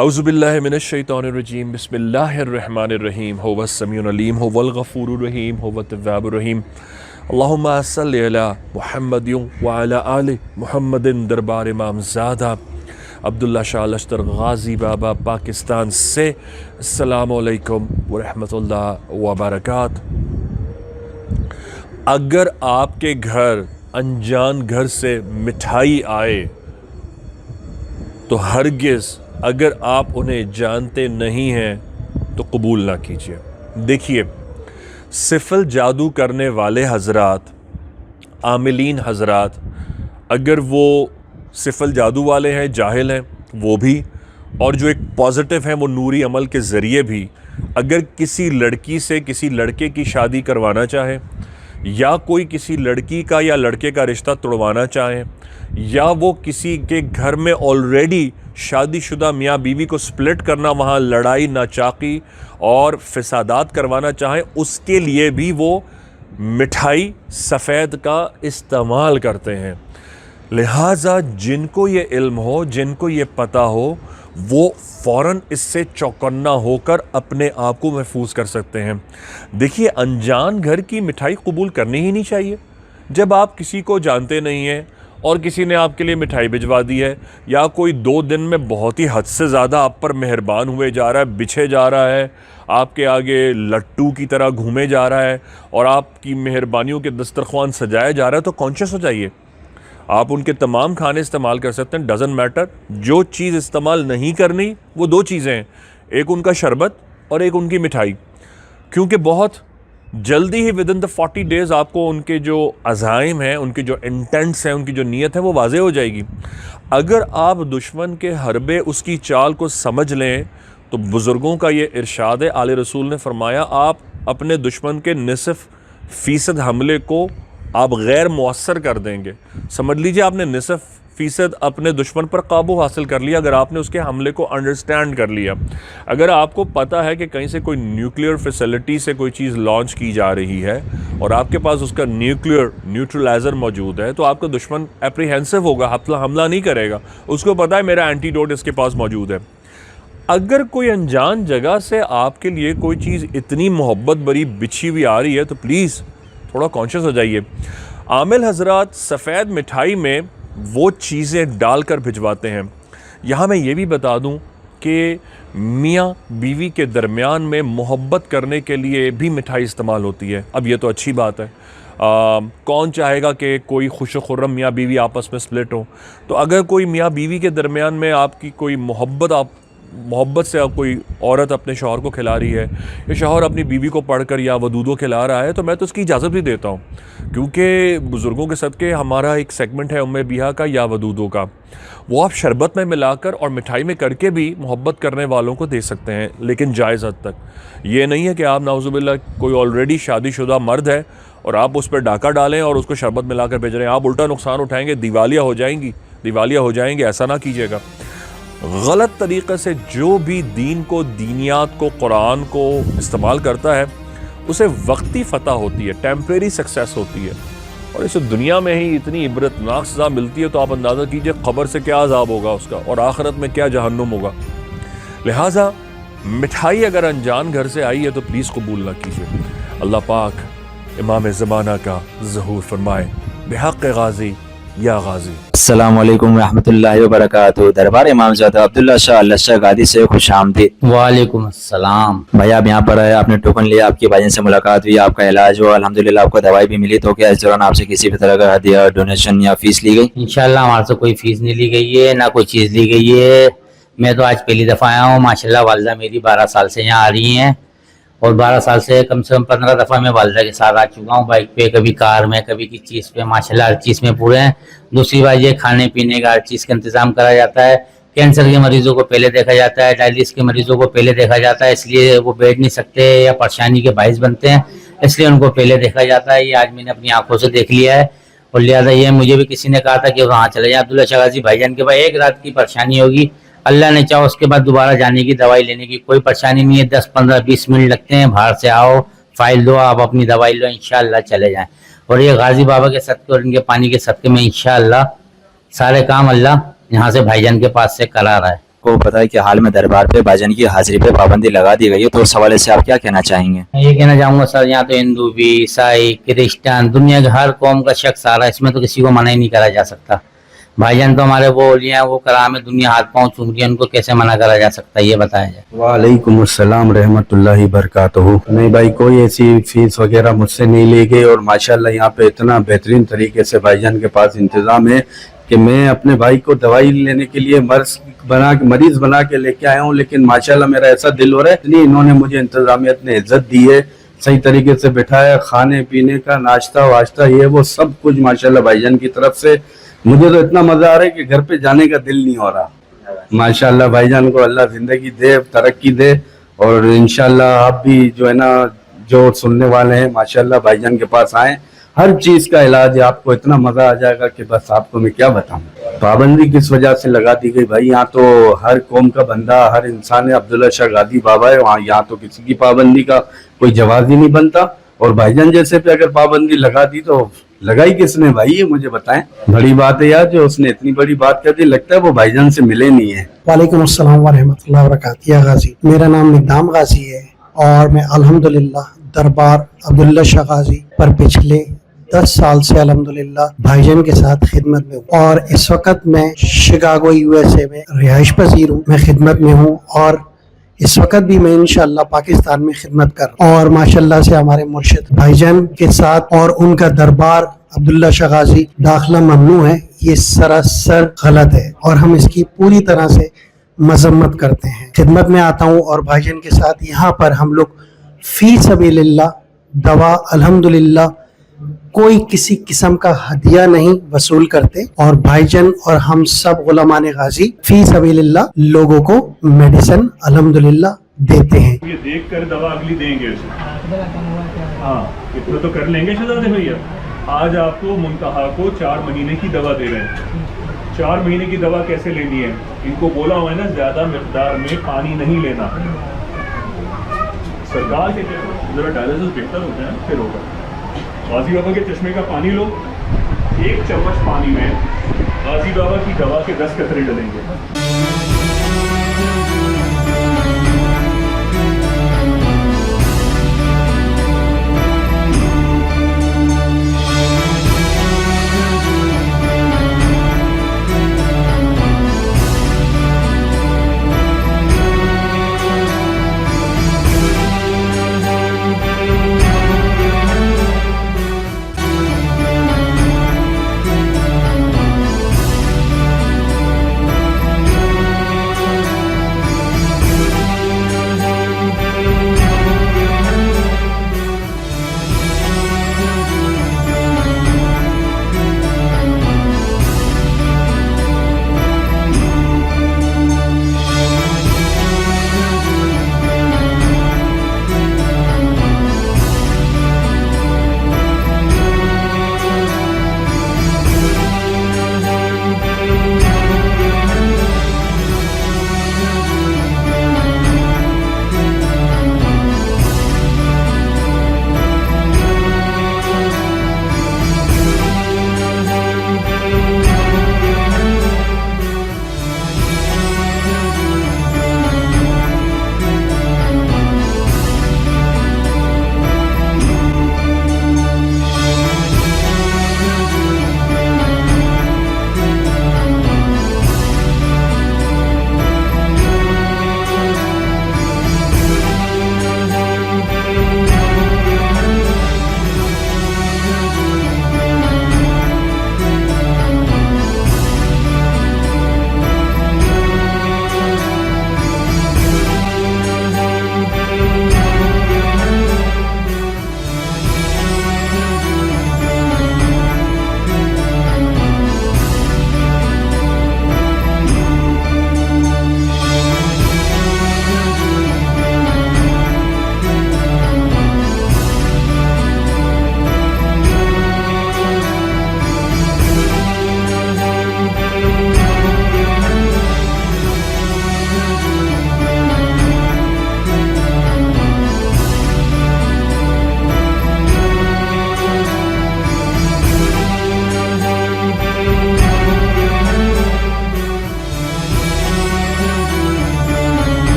اعوذ باللہ من الشیطان الرجیم بسم اللہ الرحمن الرحیم هو السمیع العلیم هو الغفور الرحیم هو التواب الرحیم اللہم صلی علی محمد وعلی آل محمد دربار امام زادہ عبداللہ شاہ لشتر غازی بابا پاکستان سے السلام علیکم ورحمۃ اللہ وبرکاتہ۔ اگر آپ کے گھر انجان گھر سے مٹھائی آئے تو ہرگز اگر آپ انہیں جانتے نہیں ہیں تو قبول نہ کیجیے۔ دیکھیے، سفل جادو کرنے والے حضرات، عاملین حضرات، اگر وہ سفل جادو والے ہیں، جاہل ہیں وہ بھی، اور جو ایک پازیٹیو ہیں وہ نوری عمل کے ذریعے بھی، اگر کسی لڑکی سے کسی لڑکے کی شادی کروانا چاہے، یا کوئی کسی لڑکی کا یا لڑکے کا رشتہ توڑوانا چاہے، یا وہ کسی کے گھر میں آلریڈی شادی شدہ میاں بیوی کو سپلٹ کرنا، وہاں لڑائی ناچاقی اور فسادات کروانا چاہیں، اس کے لیے بھی وہ مٹھائی سفید کا استعمال کرتے ہیں۔ لہٰذا جن کو یہ علم ہو، جن کو یہ پتہ ہو، وہ فوراً اس سے چوکنا ہو کر اپنے آپ کو محفوظ کر سکتے ہیں۔ دیکھیے، انجان گھر کی مٹھائی قبول کرنی ہی نہیں چاہیے۔ جب آپ کسی کو جانتے نہیں ہیں اور کسی نے آپ کے لیے مٹھائی بھجوا دی ہے، یا کوئی 2 دن میں بہت ہی حد سے زیادہ آپ پر مہربان ہوئے جا رہا ہے، بچھے جا رہا ہے، آپ کے آگے لٹو کی طرح گھومے جا رہا ہے، اور آپ کی مہربانیوں کے دسترخوان سجایا جا رہا ہے، تو کانشیس ہو جائیے۔ آپ ان کے تمام کھانے استعمال کر سکتے ہیں، ڈزنٹ میٹر۔ جو چیز استعمال نہیں کرنی وہ 2 چیزیں ہیں، ایک ان کا شربت اور ایک ان کی مٹھائی، کیونکہ بہت جلدی ہی ودن دا 40 days آپ کو ان کے جو عزائم ہیں، ان کے جو انٹینٹس ہیں، ان کی جو نیت ہے وہ واضح ہو جائے گی۔ اگر آپ دشمن کے حربے اس کی چال کو سمجھ لیں تو بزرگوں کا یہ ارشاد ہے، آل رسول نے فرمایا، آپ اپنے دشمن کے نصف فیصد حملے کو آپ غیر مؤثر کر دیں گے۔ سمجھ لیجئے آپ نے نصف فیصد اپنے دشمن پر قابو حاصل کر لیا اگر آپ نے اس کے حملے کو انڈرسٹینڈ کر لیا۔ اگر آپ کو پتہ ہے کہ کہیں سے کوئی نیوکلیئر فیسلٹی سے کوئی چیز لانچ کی جا رہی ہے اور آپ کے پاس اس کا نیوٹرلائزر موجود ہے، تو آپ کا دشمن اپریہنسو ہوگا، حملہ نہیں کرے گا، اس کو پتہ ہے میرا اینٹی ڈوٹ اس کے پاس موجود ہے۔ اگر کوئی انجان جگہ سے آپ کے لیے کوئی چیز اتنی محبت بری بچھی ہوئی آ رہی ہے تو پلیز تھوڑا کانشیس ہو جائیے۔ عامل حضرات سفید مٹھائی میں وہ چیزیں ڈال کر بھجواتے ہیں۔ یہاں میں یہ بھی بتا دوں کہ میاں بیوی کے درمیان میں محبت کرنے کے لیے بھی مٹھائی استعمال ہوتی ہے۔ اب یہ تو اچھی بات ہے، کون چاہے گا کہ کوئی خوش و خرم میاں بیوی آپس میں سپلٹ ہو؟ تو اگر کوئی میاں بیوی کے درمیان میں آپ کی کوئی محبت سے کوئی عورت اپنے شوہر کو کھلا رہی ہے، یا شوہر اپنی بیوی کو پڑھ کر یا ودودو کھلا رہا ہے، تو میں تو اس کی اجازت بھی دیتا ہوں، کیونکہ بزرگوں کے صدقے ہمارا ایک سیگمنٹ ہے ام بیہا کا یا ودودو کا، وہ آپ شربت میں ملا کر اور مٹھائی میں کر کے بھی محبت کرنے والوں کو دے سکتے ہیں، لیکن جائز حد تک۔ یہ نہیں ہے کہ آپ نعوذ باللہ کوئی آلریڈی شادی شدہ مرد ہے اور آپ اس پہ ڈاکہ ڈالیں اور اس کو شربت ملا کر بھیج رہے ہیں، آپ الٹا نقصان اٹھائیں گے، دیوالیہ ہو جائیں گے، ایسا نہ کیجیے گا۔ غلط طریقے سے جو بھی دین کو، دینیات کو، قرآن کو استعمال کرتا ہے، اسے وقتی فتح ہوتی ہے، ٹیمپریری سکسیس ہوتی ہے، اور اسے دنیا میں ہی اتنی عبرتناک سزا ملتی ہے، تو آپ اندازہ کیجئے قبر سے کیا عذاب ہوگا اس کا، اور آخرت میں کیا جہنم ہوگا۔ لہٰذا مٹھائی اگر انجان گھر سے آئی ہے تو پلیز قبول نہ کیجیے۔ اللہ پاک امام زمانہ کا ظہور فرمائے، بحق غازی یا غازی۔ السلام علیکم ورحمۃ اللہ وبرکاتہ۔ دربار امام زادہ عبداللہ شاہ لشکر غازی سے خوش آمدید۔ وعلیکم السلام بھائی آپ یہاں پر آئے، آپ نے ٹوکن لیا، آپ کی بھائی سے ملاقات ہوئی، آپ کا علاج ہوا، الحمدللہ آپ کو دوائی بھی ملی، تو کیا اس دوران آپ سے کسی بھی طرح کا ہدیہ، ڈونیشن یا فیس لی گئی؟ انشاءاللہ ہمارے سے کوئی فیس نہیں لی گئی ہے، نہ کوئی چیز لی گئی ہے۔ میں تو آج پہلی دفعہ آیا ہوں۔ ماشاءاللہ والدہ میری 12 سال سے یہاں آ رہی ہیں، اور 12 سال سے کم 15 دفعہ میں والدہ کے ساتھ آ چکا ہوں، بائک پہ، کبھی کار میں، کبھی کسی چیز پہ، ماشاءاللہ ہر چیز میں پورے ہیں۔ دوسری بات یہ کھانے پینے کا ہر چیز کا انتظام کرا جاتا ہے۔ کینسر کے مریضوں کو پہلے دیکھا جاتا ہے، ڈائلسس کے مریضوں کو پہلے دیکھا جاتا ہے، اس لیے وہ بیٹھ نہیں سکتے یا پریشانی کے باعث بنتے ہیں، اس لیے ان کو پہلے دیکھا جاتا ہے۔ یہ آج میں نے اپنی آنکھوں سے دیکھ لیا ہے، اور لہٰذا یہ مجھے بھی کسی نے کہا تھا کہ وہاں چلے جائیں عبداللہ شاہ غازی بھائی جان کے پاس، 1 رات کی پریشانی ہوگی، اللہ نے چاہو اس کے بعد دوبارہ جانے کی، دوائی لینے کی کوئی پریشانی نہیں ہے، 10 15 20 منٹ لگتے ہیں، باہر سے آؤ، فائل دو، آپ اپنی دوائی لو، انشاءاللہ چلے جائیں۔ اور یہ غازی بابا کے صدقے اور ان کے پانی کے صدقے میں انشاءاللہ سارے کام اللہ یہاں سے بھائی جان کے پاس سے کرا رہا ہے۔ کو پتا ہے کہ حال میں دربار پہ بھائی کی حاضری پہ پابندی لگا دی گئی ہے، تو اس حوالے سے آپ کیا کہنا چاہیں گے؟ میں یہ کہنا چاہوں گا سر، یہاں تو ہندو بھی، عیسائی، کرسچن، دنیا کے ہر قوم کا شخص آ رہا ہے، اس میں تو کسی کو منع ہی نہیں کرا جا سکتا۔ بھائی جان تو ہمارے وہ اولیاء ہیں، وہ کرام ہے، دنیا ہاتھ پاؤں چوم رہی ہے، ان کو کیسے منع کرا جا سکتا ہے، یہ بتایا جائے۔ وعلیکم السلام رحمۃ اللہ وبرکاتہ۔ نہیں بھائی، کوئی ایسی فیس وغیرہ مجھ سے نہیں لی گئی، اور ماشاءاللہ یہاں پہ اتنا بہترین طریقے سے بھائی جان کے پاس انتظام ہے کہ میں اپنے بھائی کو دوائی لینے کے لیے مریض بنا کے لے کے آیا ہوں، لیکن ماشاءاللہ میرا ایسا دل ہو رہا ہے، اتنی انہوں نے مجھے انتظامیت نے عزت دی ہے، صحیح طریقے سے بٹھایا، کھانے پینے کا ناشتہ واشتہ یہ وہ سب کچھ ماشاءاللہ بھائی جان کی طرف سے۔ مجھے تو اتنا مزہ آ رہا ہے کہ گھر پہ جانے کا دل نہیں ہو رہا۔ ماشاءاللہ بھائی جان کو اللہ زندگی دے، ترقی دے، اور انشاءاللہ آپ بھی جو ہے نا، جو سننے والے ہیں ماشاءاللہ بھائی جان کے پاس آئیں، ہر چیز کا علاج ہے، آپ کو اتنا مزہ آ جائے گا کہ بس آپ کو میں کیا بتاؤں۔ پابندی کس وجہ سے لگا دی گئی بھائی؟ یہاں تو ہر قوم کا بندہ، ہر انسان ہے، عبداللہ شاہ غازی بابا ہے وہاں، یہاں تو کسی کی پابندی کا کوئی جواز ہی نہیں بنتا، اور بھائی جان جیسے پہ اگر پابندی لگا دی تو لگائی کس نے بھائی؟ یہ مجھے بتائیں۔ بڑی بات ہے یار، جو اس نے اتنی بڑی بات کر دی، لگتا ہے وہ بھائی جان سے ملے نہیں ہیں۔ وعلیکم السلام ورحمۃ اللہ وبرکاتہ۔ یا غازی، میرا نام مقدام غازی ہے، اور میں الحمدللہ دربار عبداللہ شاہ غازی پر پچھلے 10 سال سے الحمدللہ بھائی جان کے ساتھ خدمت میں ہوں، اور اس وقت میں شکاگو USA میں رہائش پذیر ہوں، میں خدمت میں ہوں، اور اس وقت بھی میں انشاءاللہ پاکستان میں خدمت کر رہا ہوں، اور ماشاءاللہ سے ہمارے مرشد بھائی جان کے ساتھ اور ان کا دربار عبداللہ شاہ غازی داخلہ ممنوع ہے، یہ سراسر غلط ہے، اور ہم اس کی پوری طرح سے مذمت کرتے ہیں۔ خدمت میں آتا ہوں، اور بھائی جان کے ساتھ یہاں پر ہم لوگ فی سبیل اللہ دوا الحمدللہ کوئی کسی قسم کا ہدیہ نہیں وصول کرتے، اور بھائی جان اور ہم سب علماء غازی فی سبیل اللہ لوگوں کو میڈیسن الحمدللہ دیتے ہیں۔ یہ دیکھ کر دوا اگلی دیں گے اسے، ہاں اتنا تو کر لیں گے شہزادے بھیا۔ آج آپ کو منتہا کو 4 مہینے کی دوا دے رہے ہیں۔ 4 مہینے کی دوا کیسے لینی ہے؟ ان کو بولا ہوا ہے نا، زیادہ مقدار میں پانی نہیں لینا۔ سرکار کے ذرا ڈائلسس بہتر ہوتا ہے پھر ہوگا۔ غازی بابا کے چشمے کا پانی لو، 1 چمچ پانی میں غازی بابا کی دوا کے 10 قطرے ڈلیں گے۔